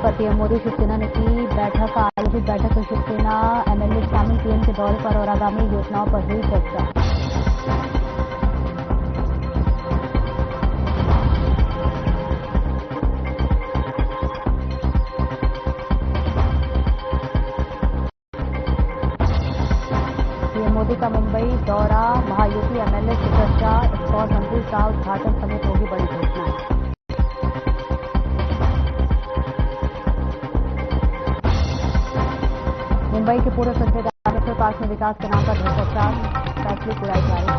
पर पीएम मोदी शिवसेना ने की बैठक। आयोजित बैठक में शिवसेना एमएलए शामिल। पीएम के दौरे पर और आगामी योजनाओं पर हुई चर्चा। पीएम मोदी का मुंबई दौरा, महायुति एमएलए से चर्चा, स्कॉट मंदिर का उद्घाटन समेत होगी बड़ी घोषणा। मुंबई के पूर्व संजय रामेश्वर पार्क में विकास के नाम पर भ्रष्टाचार, फैसले की राय जारी है।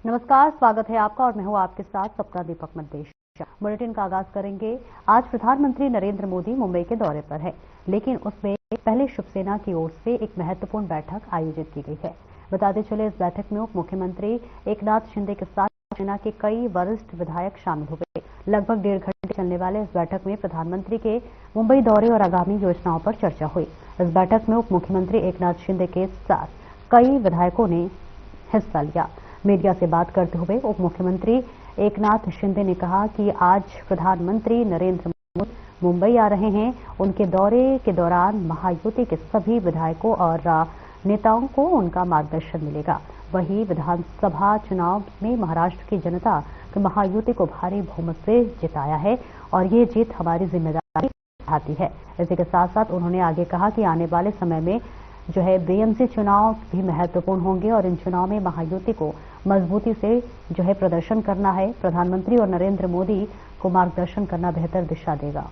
नमस्कार, स्वागत है आपका और मैं हूं आपके साथ सपना दीपक मद्देश। बुलेटिन का आगाज करेंगे। आज प्रधानमंत्री नरेंद्र मोदी मुंबई के दौरे पर है, लेकिन उसमें पहले शिवसेना की ओर से एक महत्वपूर्ण बैठक आयोजित की गई है। बताते चले, इस बैठक में उप मुख्यमंत्री एकनाथ शिंदे के साथ सेना के कई वरिष्ठ विधायक शामिल हुए। लगभग 1.5 घंटे चलने वाले इस बैठक में प्रधानमंत्री के मुंबई दौरे और आगामी योजनाओं पर चर्चा हुई। इस बैठक में उप मुख्यमंत्री एकनाथ शिंदे के साथ कई विधायकों ने हिस्सा लिया। मीडिया से बात करते हुए उप मुख्यमंत्री एकनाथ शिंदे ने कहा कि आज प्रधानमंत्री नरेंद्र मोदी मुंबई आ रहे हैं। उनके दौरे के दौरान महायुति के सभी विधायकों और नेताओं को उनका मार्गदर्शन मिलेगा। वहीं विधानसभा चुनाव में महाराष्ट्र की जनता महायुति को भारी बहुमत से जिताया है और ये जीत हमारी जिम्मेदारी उठाती है। इसी के साथ साथ उन्होंने आगे कहा कि आने वाले समय में बीएमसी चुनाव भी महत्वपूर्ण होंगे और इन चुनाव में महायुति को मजबूती से प्रदर्शन करना है। प्रधानमंत्री और नरेंद्र मोदी को मार्गदर्शन करना बेहतर दिशा देगा।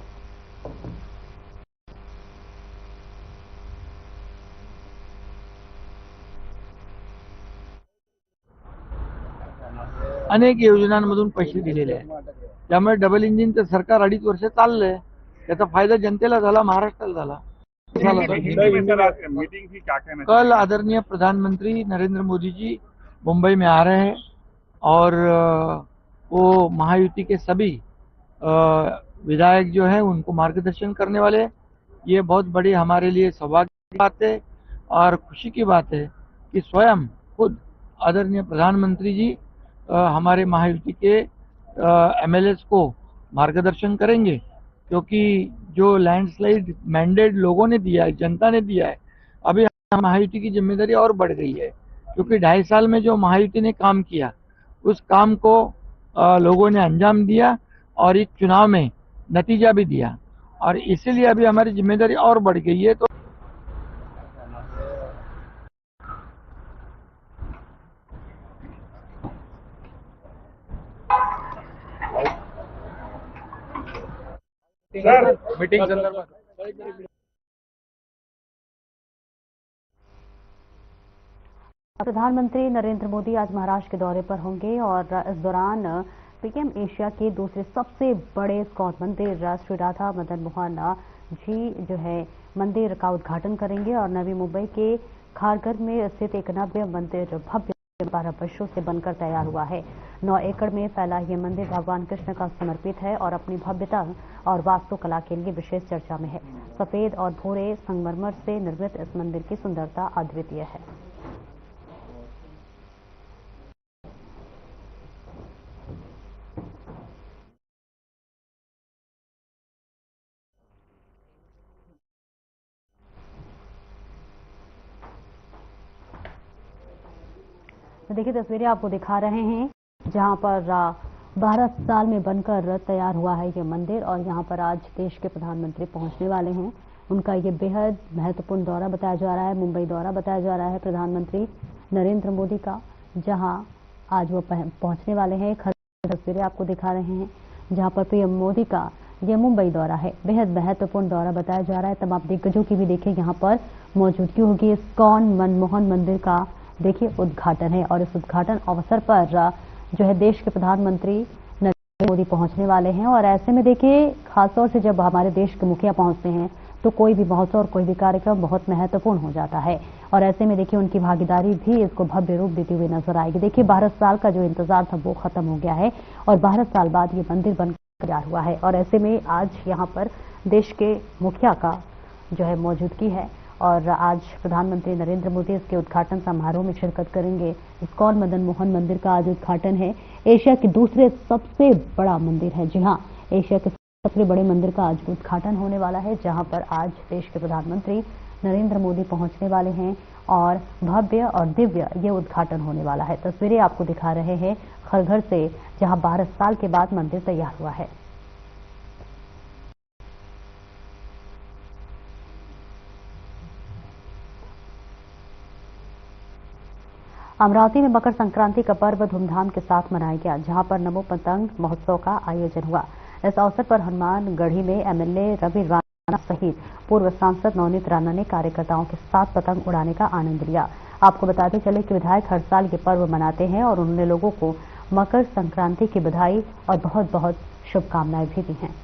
अनेक योजनांमधून पैसे दिलेले आहेत, त्यामुळे डबल इंजिनचं सरकार 2.5 वर्ष चाललंय। त्याचा फायदा जनतेला झाला, महाराष्ट्राला झाला। कल आदरणीय प्रधानमंत्री नरेंद्र मोदी जी मुंबई में आ रहे हैं और वो महायुति के सभी विधायक जो हैं उनको मार्गदर्शन करने वाले हैं। ये बहुत बड़ी हमारे लिए सौभाग्य की बात है और खुशी की बात है कि स्वयं खुद आदरणीय प्रधानमंत्री जी हमारे महायुति के एमएलएस को मार्गदर्शन करेंगे, क्योंकि जो लैंडस्लाइड मैंडेट लोगों ने दिया है, जनता ने दिया है, अभी महायुति की जिम्मेदारी और बढ़ गई है, क्योंकि 2.5 साल में जो महायुति ने काम किया उस काम को लोगों ने अंजाम दिया और इस चुनाव में नतीजा भी दिया और इसीलिए अभी हमारी जिम्मेदारी और बढ़ गई है। तो मीटिंग संदर्भात प्रधानमंत्री नरेंद्र मोदी आज महाराष्ट्र के दौरे पर होंगे और इस दौरान पीएम एशिया के दूसरे सबसे बड़े स्कॉट मंदिर राष्ट्रीय राधा मदन मोहन जी मंदिर का उद्घाटन करेंगे और नवी मुंबई के खारघर में स्थित एक नव्य मंदिर भव्य 12 वर्षों से बनकर तैयार हुआ है। 9 एकड़ में फैला यह मंदिर भगवान कृष्ण का समर्पित है और अपनी भव्यता और वास्तुकला के लिए विशेष चर्चा में है। सफेद और भूरे संगमरमर से निर्मित इस मंदिर की सुंदरता अद्वितीय है। तो देखिए, तस्वीरें आपको दिखा रहे हैं जहां पर 12 साल में बनकर तैयार हुआ है ये मंदिर और यहां पर आज देश के प्रधानमंत्री पहुंचने वाले हैं। उनका ये बेहद महत्वपूर्ण दौरा बताया जा रहा है, मुंबई दौरा बताया जा रहा है प्रधानमंत्री नरेंद्र मोदी का, जहां आज वो पहुंचने वाले हैं। तस्वीरें आपको दिखा रहे हैं जहां पर पीएम मोदी का ये मुंबई दौरा है, बेहद महत्वपूर्ण दौरा बताया जा रहा है। तमाम दिग्गजों की भी देखिए यहाँ पर मौजूदगी होगी। इस्कॉन मनमोहन मंदिर का देखिए उद्घाटन है और इस उद्घाटन अवसर पर देश के प्रधानमंत्री नरेंद्र मोदी पहुंचने वाले हैं और ऐसे में देखिए खासतौर से जब हमारे देश के मुखिया पहुंचते हैं तो कोई भी महोत्सव और कोई भी कार्यक्रम बहुत महत्वपूर्ण हो जाता है और ऐसे में देखिए उनकी भागीदारी भी इसको भव्य रूप देती हुई नजर आएगी। देखिए 12 साल का जो इंतजार था वो खत्म हो गया है और 12 साल बाद ये मंदिर बनकर तैयार हुआ है और ऐसे में आज यहाँ पर देश के मुखिया का मौजूदगी है और आज प्रधानमंत्री नरेंद्र मोदी इसके उद्घाटन समारोह में शिरकत करेंगे। इस्कॉन मदन मोहन मंदिर का आज उद्घाटन है। एशिया के दूसरे सबसे बड़ा मंदिर है। जी हाँ, एशिया के सबसे बड़े मंदिर का आज उद्घाटन होने वाला है, जहां पर आज देश के प्रधानमंत्री नरेंद्र मोदी पहुंचने वाले हैं और भव्य और दिव्य ये उद्घाटन होने वाला है। तस्वीरें आपको दिखा रहे हैं खरघर से, जहां 12 साल के बाद मंदिर तैयार हुआ है। अमरावती में मकर संक्रांति का पर्व धूमधाम के साथ मनाया गया, जहां पर नमो पतंग महोत्सव का आयोजन हुआ। इस अवसर पर हनुमानगढ़ी में एमएलए रवि राणा सहित पूर्व सांसद नवनीत राणा ने कार्यकर्ताओं के साथ पतंग उड़ाने का आनंद लिया। आपको बताते चले कि विधायक हर साल ये पर्व मनाते हैं और उन्होंने लोगों को मकर संक्रांति की बधाई और बहुत बहुत शुभकामनाएं भी दी हैं।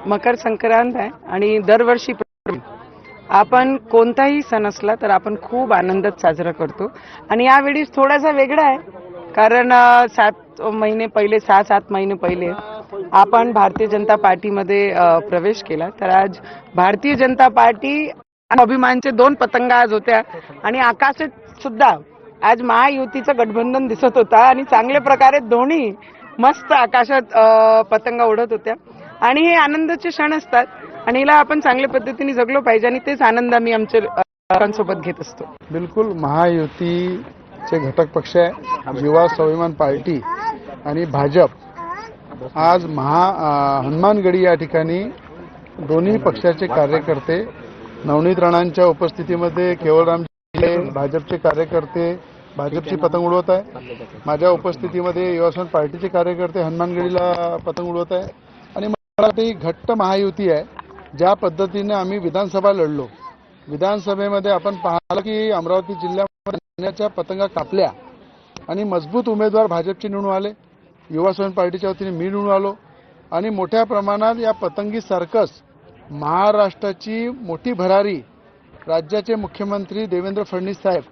मकर संक्रांत आहे आणि दरवर्षी आपण कोणताही सण असला तर आपण खूप आनंदात साजरा करतो आणि यावेळी थोडासा वेगळा आहे कारण 7 महिने पहिले 6-7 महिने पहिले आपण भारतीय जनता पार्टीमध्ये प्रवेश केला। तर आज भारतीय जनता पार्टी अभिमानचे 2 पतंग आज होत्या आणि आकाशात सुद्धा आज महायुतीचं गठबंधन दिसत होता आणि चांगल्या प्रकारे दोन्ही मस्त आकाशात पतंग उडत होत्या आणि हे आनंदाचे क्षण असतात आणि हिला आपण चांगल्या पद्धतीने जगलो पाहिजे आणि तेच आनंद आम्ही आमच्या लोकांसोबत घेत असतो। बिलकुल महायुतीचे घटक पक्ष आहे युवा स्वाभिमान पार्टी आणि भाजप आज हनुमानगढी या ठिकाणी दोन्ही पक्षाचे कार्यकर्ते नवनीत राणांच्या उपस्थितीमध्ये केवळराम भाजपचे कार्यकर्ते भाजपची पतंग उडवत आहे। माझ्या उपस्थितीमध्ये युवा स्वाभिमान पार्टीचे कार्यकर्ते हनुमानगढीला पतंग उडवत आहे आणि मराठी घट्ट महायुती आहे। ज्या पद्धतीने आम्ही विधानसभा लढलो, विधानसभेमध्ये आपण पाहिलं की अमरावती जिल्ह्यामध्ये पतंगा कापल्या आणि मजबूत उमेदवार भाजपचे निवडून आले, युवा स्वाभिमान पार्टीच्या वतीने मी निवडून आलो आणि मोठ्या प्रमाणात या पतंगी सर्कस महाराष्ट्राची मोठी भरारी राज्याचे मुख्यमंत्री देवेंद्र फडणवीस साहेब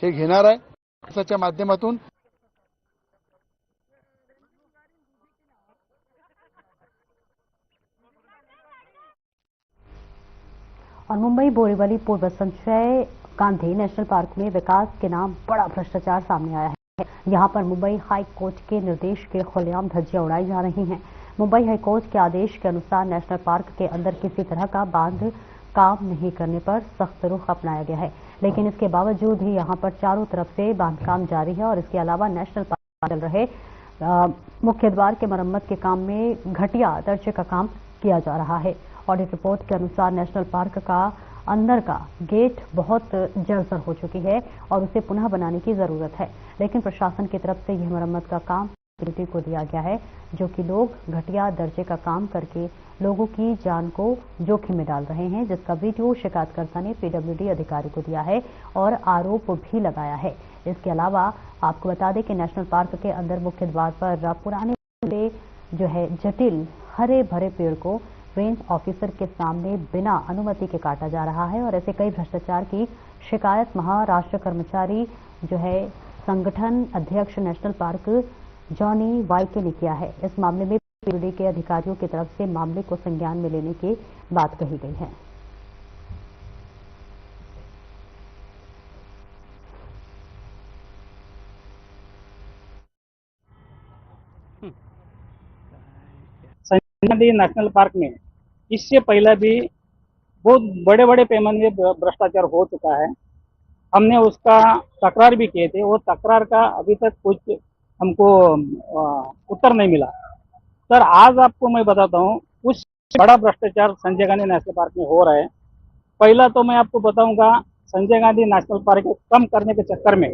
हे घेणार आहे। त्याच्या माध्यमातून और मुंबई बोरीवली पूर्व संजय गांधी नेशनल पार्क में विकास के नाम बड़ा भ्रष्टाचार सामने आया है। यहां पर मुंबई हाई कोर्ट के निर्देश के खुलेआम धज्जियां उड़ाई जा रही हैं। मुंबई हाई कोर्ट के आदेश के अनुसार नेशनल पार्क के अंदर किसी तरह का बांध काम नहीं करने पर सख्त रुख अपनाया गया है, लेकिन इसके बावजूद ही यहां पर चारों तरफ से बांधकाम जारी है और इसके अलावा नेशनल पार्क चल रहे मुख्य द्वार के मरम्मत के काम में घटिया दर्जे का काम किया जा रहा है। ऑडिट रिपोर्ट के अनुसार नेशनल पार्क का अंदर का गेट बहुत जर्जर हो चुकी है और उसे पुनः बनाने की जरूरत है, लेकिन प्रशासन की तरफ से यह मरम्मत का काम पीडब्ल्यूडी को दिया गया है, जो कि लोग घटिया दर्जे का काम करके लोगों की जान को जोखिम में डाल रहे हैं, जिसका वीडियो शिकायतकर्ता ने पीडब्ल्यूडी अधिकारी को दिया है और आरोप भी लगाया है। इसके अलावा आपको बता दें कि नेशनल पार्क के अंदर मुख्य द्वार पर पुराने जो है जटिल हरे भरे पेड़ को रेंज ऑफिसर के सामने बिना अनुमति के काटा जा रहा है और ऐसे कई भ्रष्टाचार की शिकायत महाराष्ट्र कर्मचारी जो है संगठन अध्यक्ष नेशनल पार्क जॉनी वाइके ने किया है। इस मामले में पीडब्ल्यूडी के अधिकारियों की तरफ से मामले को संज्ञान में लेने की बात कही गई है। संजय गांधी नेशनल पार्क में इससे पहले भी बहुत बड़े बड़े पैमाने में भ्रष्टाचार हो चुका है। हमने उसका तकरार भी किए थे, वो तकरार का अभी तक कुछ हमको उत्तर नहीं मिला। सर आज आपको मैं बताता हूँ कुछ बड़ा भ्रष्टाचार संजय गांधी नेशनल पार्क में हो रहा है। पहला तो मैं आपको बताऊंगा संजय गांधी नेशनल पार्क को कम करने के चक्कर में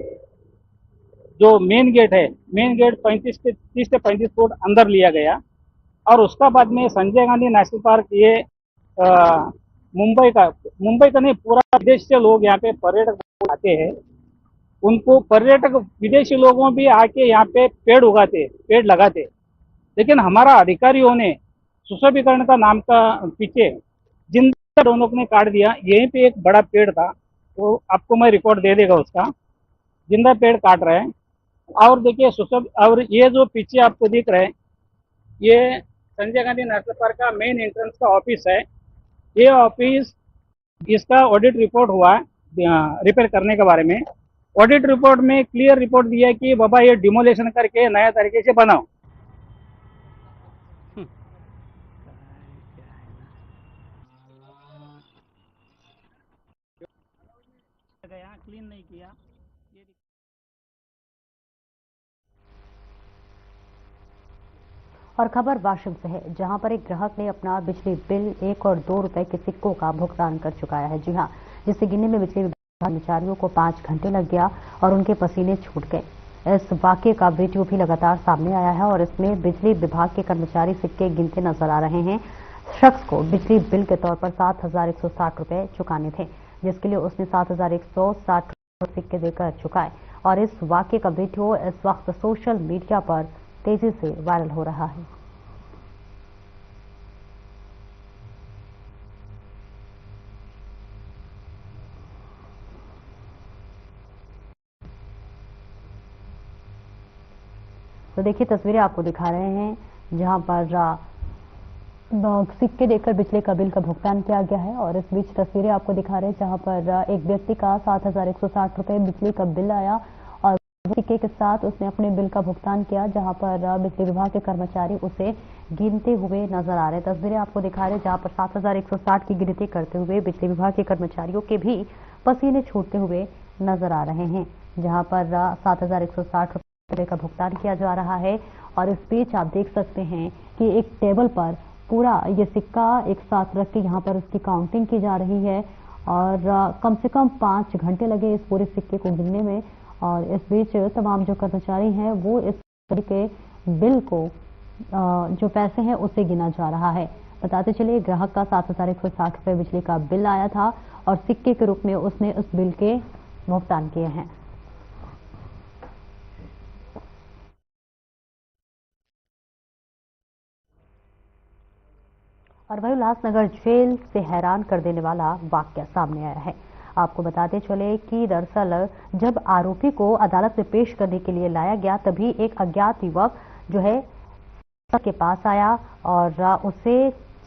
जो मेन गेट है, मेन गेट 30 से 35 फुट अंदर लिया गया और उसका बाद में संजय गांधी नेशनल पार्क ये मुंबई का नहीं पूरा विदेश से लोग यहाँ पे पर्यटक आते हैं, उनको पर्यटक विदेशी लोगों भी आके यहाँ पे पेड़ लगाते, लेकिन हमारा अधिकारियों ने सुशोभीकरण का नाम का पीछे जिन दोनों ने काट दिया। यहीं पे एक बड़ा पेड़ था, वो आपको मैं रिकॉर्ड दे देगा उसका, जिंदा पेड़ काट रहे हैं। और देखिए सुसब, और ये जो पीछे आपको दिख रहा है, ये संजय गांधी नेशनल पार्क का मेन एंट्रेंस का ऑफिस है। ये ऑफिस, इसका ऑडिट रिपोर्ट हुआ है रिपेयर करने के बारे में। ऑडिट रिपोर्ट में क्लियर रिपोर्ट दिया है कि बाबा ये डिमोलेशन करके नया तरीके से बनाओ। क्लीन नहीं किया। और खबर वाशिम से है, जहां पर एक ग्राहक ने अपना बिजली बिल 1 और 2 रुपए के सिक्कों का भुगतान कर चुकाया है। जी हां, जिसे गिनने में बिजली विभाग कर्मचारियों को 5 घंटे लग गया और उनके पसीने छूट गए। इस वाकये का वीडियो भी लगातार सामने आया है और इसमें बिजली विभाग के कर्मचारी सिक्के गिनते नजर आ रहे हैं। शख्स को बिजली बिल के तौर पर 7,160 रुपए चुकाने थे, जिसके लिए उसने 7,160 सिक्के देकर चुकाए। और इस वाकये का वीडियो इस वक्त सोशल मीडिया पर तेजी से वायरल हो रहा है। तो देखिए, तस्वीरें आपको दिखा रहे हैं जहां पर सिक्के देकर बिजली का बिल का भुगतान किया गया है। और इस बीच तस्वीरें आपको दिखा रहे हैं जहां पर एक व्यक्ति का 7,160 रुपए बिजली का बिल आया और सिक्के के साथ उसने अपने बिल का भुगतान किया, जहां पर बिजली विभाग के कर्मचारी उसे गिनते हुए नजर आ रहे हैं। तस्वीरें आपको दिखा रहे हैं जहां पर 7,160 की गिनती करते हुए बिजली विभाग के कर्मचारियों के भी पसीने छूटते हुए नजर आ रहे हैं, जहां पर 7,160 रुपए का भुगतान किया जा रहा है। और इस बीच आप देख सकते हैं कि एक टेबल पर पूरा ये सिक्का एक साथ रख के यहाँ पर उसकी काउंटिंग की जा रही है और कम से कम 5 घंटे लगे इस पूरे सिक्के को गिनने में। और इस बीच तमाम जो कर्मचारी हैं वो इस तरीके बिल को जो पैसे हैं उसे गिना जा रहा है। बताते चलिए, ग्राहक का 7,160 रुपए बिजली का बिल आया था और सिक्के के रूप में उसने उस बिल के भुगतान किए हैं। और वही उल्लासनगर जेल से हैरान कर देने वाला वाकया सामने आया है। आपको बताते चले कि दरअसल जब आरोपी को अदालत में पेश करने के लिए लाया गया, तभी एक अज्ञात युवक जो है के पास आया और उसे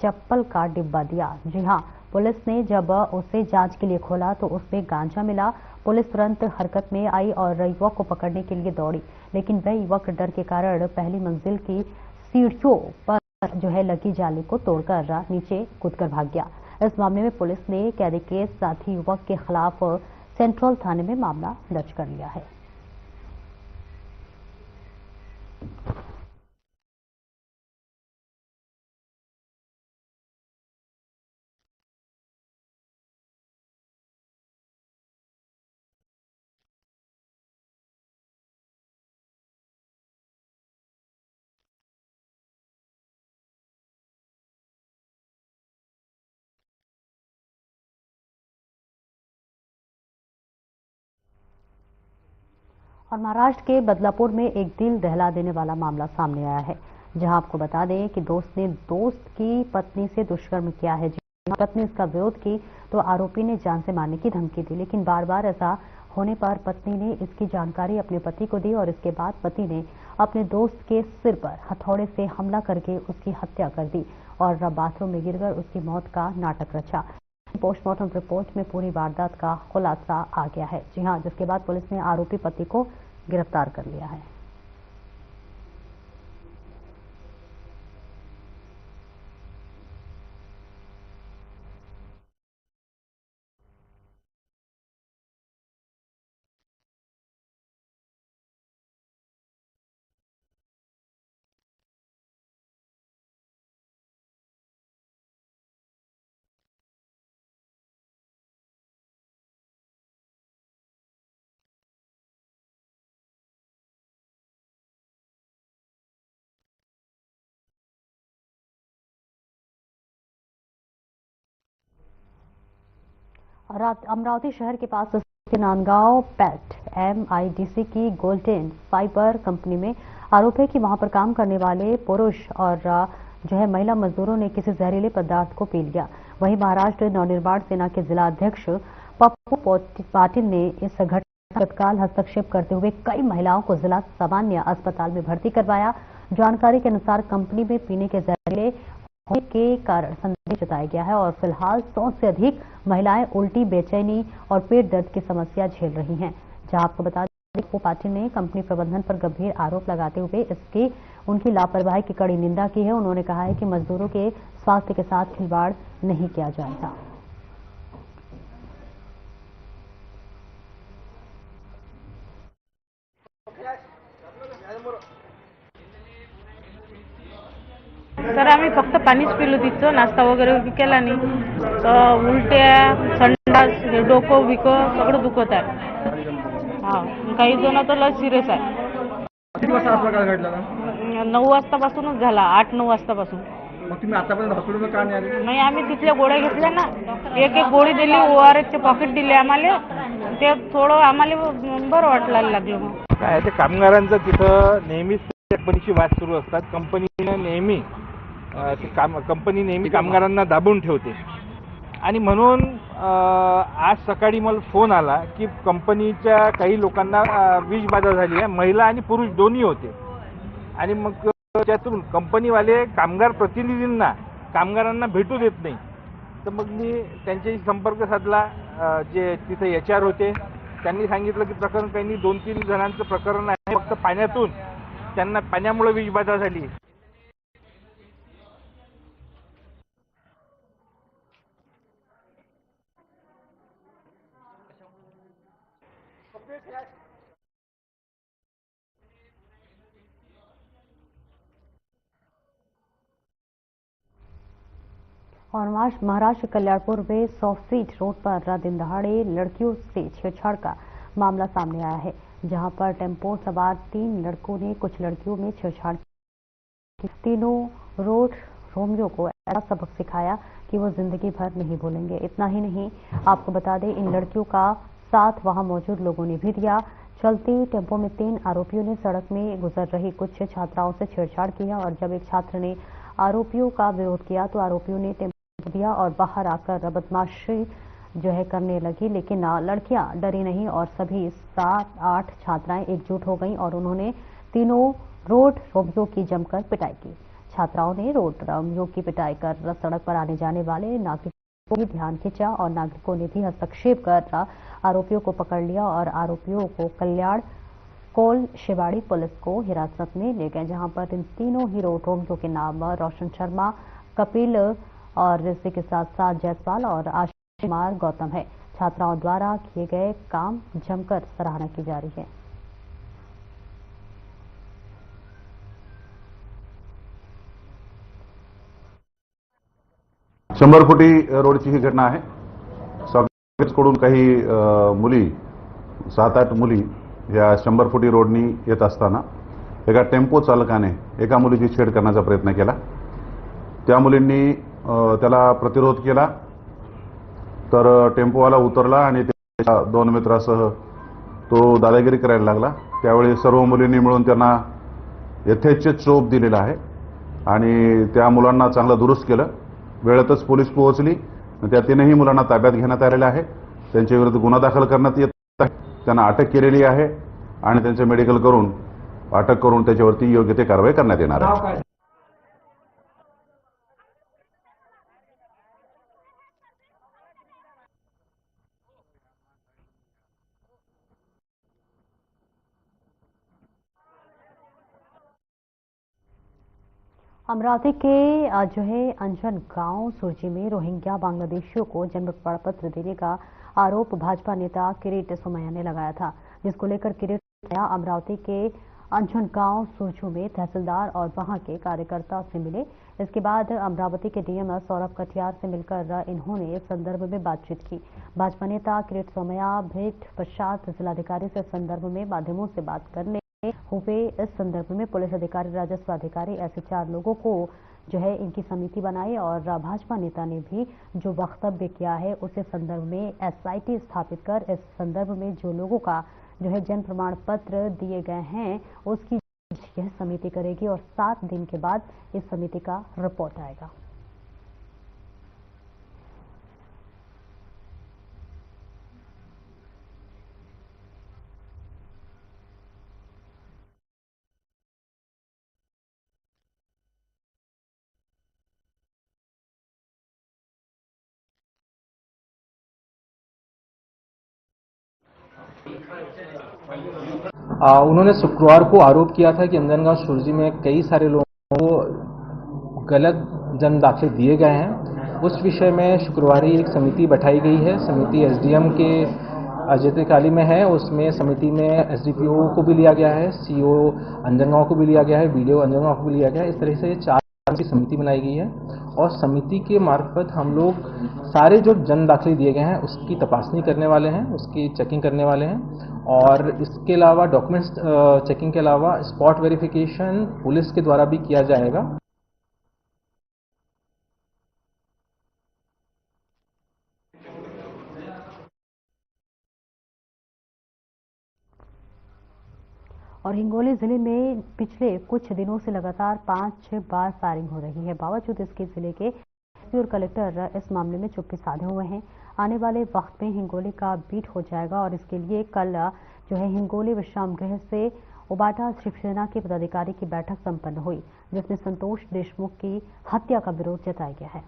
चप्पल का डिब्बा दिया। जी हां, पुलिस ने जब उसे जांच के लिए खोला तो उसमें गांजा मिला। पुलिस तुरंत हरकत में आई और युवक को पकड़ने के लिए दौड़ी, लेकिन वह युवक डर के कारण पहली मंजिल की सीढ़ियों पर जो है लगी जाली को तोड़कर नीचे कूदकर भाग गया। इस मामले में पुलिस ने कैदी के साथी युवक के खिलाफ सेंट्रल थाने में मामला दर्ज कर लिया है। और महाराष्ट्र के बदलापुर में एक दिल दहला देने वाला मामला सामने आया है, जहां आपको बता दें कि दोस्त ने दोस्त की पत्नी से दुष्कर्म किया है। पत्नी इसका विरोध की तो आरोपी ने जान से मारने की धमकी दी, लेकिन बार बार ऐसा होने पर पत्नी ने इसकी जानकारी अपने पति को दी और इसके बाद पति ने अपने दोस्त के सिर पर हथौड़े से हमला करके उसकी हत्या कर दी और बाथरूम में गिरकर उसकी मौत का नाटक रचा। पोस्टमार्टम रिपोर्ट में पूरी वारदात का खुलासा आ गया है। जी हां, जिसके बाद पुलिस ने आरोपी पति को गिरफ्तार कर लिया है। और अमरावती शहर के पास स्थित नांदगांव पेट MIDC की गोल्डन फाइबर कंपनी में आरोप है कि वहां पर काम करने वाले पुरुष और जो है महिला मजदूरों ने किसी जहरीले पदार्थ को पी लिया। वहीं महाराष्ट्र नवनिर्माण सेना के जिला अध्यक्ष पप्पू पाटिल ने इस घटना तत्काल हस्तक्षेप करते हुए कई महिलाओं को जिला सामान्य अस्पताल में भर्ती करवाया। जानकारी के अनुसार कंपनी में पीने के जहरीले होने के कारण संदेह जताया गया है और फिलहाल 100 से अधिक महिलाएं उल्टी, बेचैनी और पेट दर्द की समस्या झेल रही हैं। जहां आपको बता दें पप्पू पाटिल ने कंपनी प्रबंधन पर गंभीर आरोप लगाते हुए उनकी लापरवाही की कड़ी निंदा की है। उन्होंने कहा है कि मजदूरों के स्वास्थ्य के साथ खिलवाड़ नहीं किया जाएगा। सर आम्ही फक्त पाणीच पिलो तिथं, नाश्ता वगैरे केला नाही तर उलट्या, संडास, डोकं बिकं सगळं दुखत आहे। हा, काही जण तर लय सिरियस आहे। किती वाजता अपघात घडला? 9 वाजतापासूनच झाला, 8-9 वाजतापासून। मग तुम्ही आतापर्यंत हॉस्पिटलमध्ये का नाही आले? नाही, आम्ही तिथल्या गोळ्या घेतल्या ना, एक गोळी दिली, ORS चे पॉकेट दिले आम्हाला, ते थोडं आम्हाला बरं वाटायला लागलं। मग काय ते कामगारांचं तिथं नेहमीच कंपनीची वाद सुरू असतात। कंपनीने नेहमी कंपनी नेहमी कामगारांना दाबून ठेवते आणि म्हणून आज सकाळी मला फोन आला की कंपनीच्या काही लोकांना विषबाधा झाली आहे, महिला आणि पुरुष दोन्ही होते आणि मग त्यातून कंपनीवाले कामगार प्रतिनिधींना कामगारांना भेटू देत नाही। तर मग मी त्यांच्याशी संपर्क साधला, जे तिथे HR होते, त्यांनी सांगितलं की प्रकरण काही 2-3 जणांचं प्रकरण आहे, फक्त पाण्यातून त्यांना पाण्यामुळे विषबाधा झाली। और महाराष्ट्र कल्याणपुर में 100 फीट रोड पर दिन दहाड़े लड़कियों से छेड़छाड़ का मामला सामने आया है, जहां पर टेम्पो सवार 3 लड़कों ने कुछ लड़कियों में छेड़छाड़ की। तीनों रोड रोमियो को ऐसा सबक सिखाया कि वो जिंदगी भर नहीं भूलेंगे। इतना ही नहीं, आपको बता दें इन लड़कियों का साथ वहां मौजूद लोगों ने भी दिया। चलती टेम्पो में 3 आरोपियों ने सड़क में गुजर रही कुछ छात्राओं से छेड़छाड़ किया और जब एक छात्र ने आरोपियों का विरोध किया तो आरोपियों ने टेम्पो दिया और बाहर आकर बदमाशी जो है करने लगी। लेकिन लड़कियां डरी नहीं और सभी 7-8 छात्राएं एकजुट हो गईं और उन्होंने तीनों रोड रोमियो की जमकर पिटाई की। छात्राओं ने रोड रोमियो की पिटाई कर सड़क पर आने जाने वाले नागरिकों को ध्यान खींचा और नागरिकों ने भी हस्तक्षेप कर आरोपियों को पकड़ लिया और आरोपियों को कल्याण कोल शिवाड़ी पुलिस को हिरासत में ले गए, जहां पर इन तीनों ही रोड रोमियो के नाम रोशन शर्मा, कपिल और इसी के साथ साथ जायसवाल और आशीष कुमार गौतम है। छात्राओं द्वारा किए गए काम जमकर सराहना की जा रही है। शंभरफुटी रोडची ही घटना आहे। कडून काही मुली 7-8 मुली या 100 फुटी रोडनी येत असताना एका टेम्पो चालकाने एका मुलीची छेड करण्याचा प्रयत्न केला। त्या मुलींनी त्याला प्रतिरोध केला तर टेम्पोवाला उतरला आणि त्याच्या 2 मित्रासह तो दादागिरी करायला लागला। त्यावेळी सर्व मुलींनी मिळून त्यांना यथेच्छ चोप दिलेला आहे आणि त्या मुलांना चांगलं दुरुस्त केलं। वेळेतच पोलीस पोहोचली, त्या 3ही मुलांना ताब्यात घेण्यात आलेले आहे। त्यांच्या विरुद्ध गुन्हा दाखल करण्यात येत आहे, त्यांना अटक केलेली आहे आणि त्यांचे मेडिकल करून अटक करून त्याच्यावरती योग्य ते कारवाई करण्यात येणार आहे। अमरावती के जो है अंजन गांव सुरजी में रोहिंग्या बांग्लादेशियों को जन्म प्रमाण पत्र देने का आरोप भाजपा नेता किरीट सोमैया ने लगाया था, जिसको लेकर किरीट सोमैया अमरावती के अंजन गांव सुरजू में तहसीलदार और वहां के कार्यकर्ता से मिले। इसके बाद अमरावती के डीएम सौरभ कटियार से मिलकर इन्होंने इस संदर्भ में बातचीत की। भाजपा नेता किरीट सोमैया भेंट पश्चात जिलाधिकारी से संदर्भ में माध्यमों से बात करने हुए। इस संदर्भ में पुलिस अधिकारी, राजस्व अधिकारी, ऐसे 4 लोगों को जो है इनकी समिति बनाई और भाजपा नेता ने भी जो वक्तव्य किया है उसे संदर्भ में SIT स्थापित कर इस संदर्भ में जो लोगों का जो है जन्म प्रमाण पत्र दिए गए हैं उसकी यह समिति करेगी और 7 दिन के बाद इस समिति का रिपोर्ट आएगा। उन्होंने शुक्रवार को आरोप किया था कि अंजनगांव सुरजी में कई सारे लोगों को गलत जन्म दाखिले दिए गए हैं। उस विषय में शुक्रवार एक समिति बैठाई गई है। समिति एसडीएम के जितेकाली में है। उसमें समिति में एसडीपीओ को भी लिया गया है, सीओ अंजनगांव को भी लिया गया है, बीडीओ अंजनगांव को भी लिया गया है। इस तरह से 4 की समिति बनाई गई है और समिति के मार्फत हम लोग सारे जो जन्म दाखिले दिए गए हैं उसकी तपासनी करने वाले हैं, उसकी चेकिंग करने वाले हैं। और इसके अलावा डॉक्यूमेंट्स चेकिंग के अलावा स्पॉट वेरिफिकेशन पुलिस के द्वारा भी किया जाएगा। और हिंगोली जिले में पिछले कुछ दिनों से लगातार 5 बार फायरिंग हो रही है। बावजूद इसके जिले के एसपी और कलेक्टर इस मामले में चुप्पी साधे हुए हैं। आने वाले वक्त में हिंगोली का बीट हो जाएगा और इसके लिए कल जो है हिंगोली विश्राम गृह से उबाटा शिवसेना के पदाधिकारी की बैठक संपन्न हुई, जिसमें संतोष देशमुख की हत्या का विरोध जताया गया है।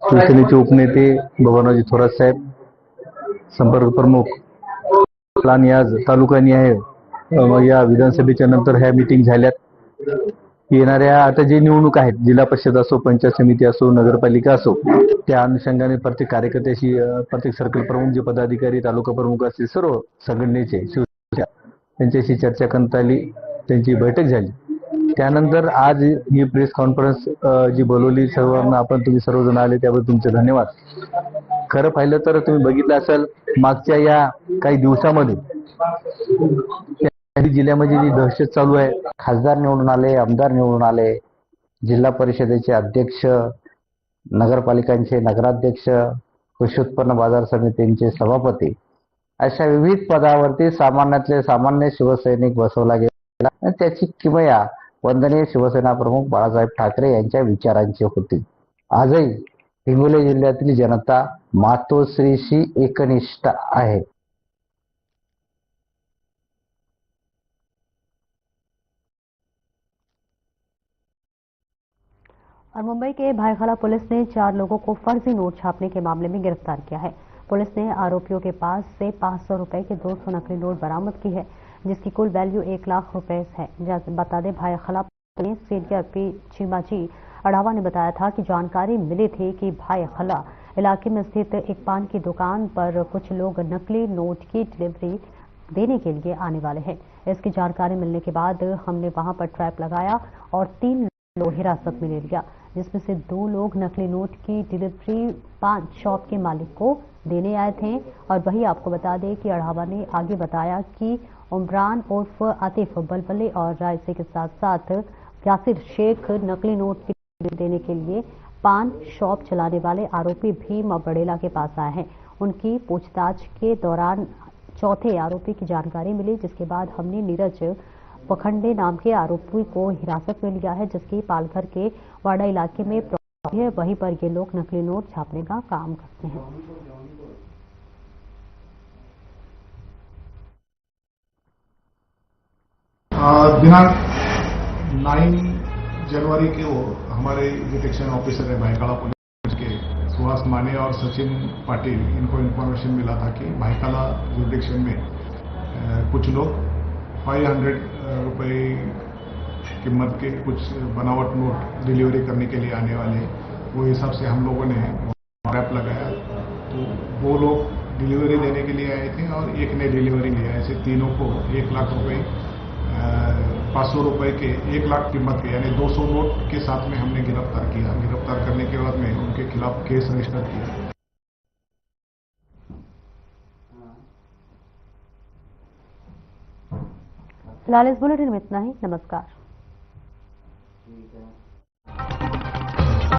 शिवसेनेचे उपनेते बबनरावजी थोरात साहेब, संपर्क प्रमुख आणि आज तालुकानिहाय या विधानसभेच्या नंतर ह्या मीटिंग झाल्यात। येणाऱ्या आता जे निवडणूक आहेत, जिल्हा परिषद असो, पंचायत समिती असो, नगरपालिका असो, त्या अनुषंगाने प्रत्येक कार्यकर्त्याशी, प्रत्येक सर्कल प्रमुख, जे पदाधिकारी, तालुका प्रमुख असतील, सर्व संघटनेचे त्यांच्याशी चर्चा करण्यात आली, त्यांची बैठक झाली। त्यानंतर आज ही प्रेस कॉन्फरन्स जी बोलवली, सर्वांना तुम्ही सर्वजण आले त्याबद्दल तुमचे धन्यवाद। खरं पाहिलं तर तुम्ही बघितलं असेल मागच्या या काही दिवसामध्ये जिल्ह्यामध्ये जी दहशत चालू आहे, खासदार निवडून आले, आमदार निवडून आले, जिल्हा परिषदेचे अध्यक्ष, नगरपालिकांचे नगराध्यक्ष, कृषी उत्पन्न बाजार समितींचे सभापती, अशा विविध पदावरती सामान्यातले सामान्य शिवसैनिक बसवला गेला आणि त्याची किमया वंदनीय शिवसेना प्रमुख बाळासाहेब ठाकरे यांच्या विचारांची होती। आजही हिंगोली जिल्ह्यातील जनता मातोश्रीशी एकनिष्ठ आहे। और मुंबई के भायखला पुलिस ने 4 लोगों को फर्जी नोट छापने के मामले में गिरफ्तार किया है। पुलिस ने आरोपियों के पास से 500 रुपए के 200 नकली नोट बरामद की है, जिसकी कुल वैल्यू 1 लाख रुपए है। बता दें, Byculla police senior P Chimaji अढ़ावा ने बताया था कि जानकारी मिली थी कि भायखला इलाके में स्थित एक पान की दुकान पर कुछ लोग नकली नोट की डिलीवरी देने के लिए आने वाले हैं। इसकी जानकारी मिलने के बाद हमने वहां पर ट्रैप लगाया और 3 लोग हिरासत में ले लिया, जिसमें से 2 लोग नकली नोट की डिलीवरी पान शॉप के मालिक को देने आए थे। और वही आपको बता दें कि अढ़ावा ने आगे बताया कि उमरान उर्फ आतिफ बलबले और रायसे के साथ साथ यासिर शेख नकली नोट की डिलीवरी देने के लिए पान शॉप चलाने वाले आरोपी भीम बड़ेला के पास आए हैं। उनकी पूछताछ के दौरान चौथे आरोपी की जानकारी मिली, जिसके बाद हमने नीरज पखंडे नाम के आरोपी को हिरासत में लिया है, जिसकी पालघर के वाड़ा इलाके में प्रॉपर्टी है। वहीं पर ये लोग नकली नोट छापने का काम करते हैं। दिनांक 9 जनवरी को हमारे डिटेक्शन ऑफिसर है भायखला पुलिस के सुहास माने और सचिन पाटिल, इनको इन्फॉर्मेशन मिला था कि भायखला जुरिडिक्शन में कुछ लोग 500 रुपए कीमत के कुछ बनावट नोट डिलीवरी करने के लिए आने वाले, वो हिसाब से हम लोगों ने ट्रैप लगाया। तो वो लोग डिलीवरी देने के लिए आए थे और एक ने डिलीवरी लिया। ऐसे तीनों को 1 लाख रुपए 500 रुपए के 1 लाख कीमत के यानी 200 नोट के साथ में हमने गिरफ्तार किया। गिरफ्तार करने के बाद में उनके खिलाफ केस रजिस्टर किया। फिलहाल इस बुलेटिन में इतना ही। नमस्कार।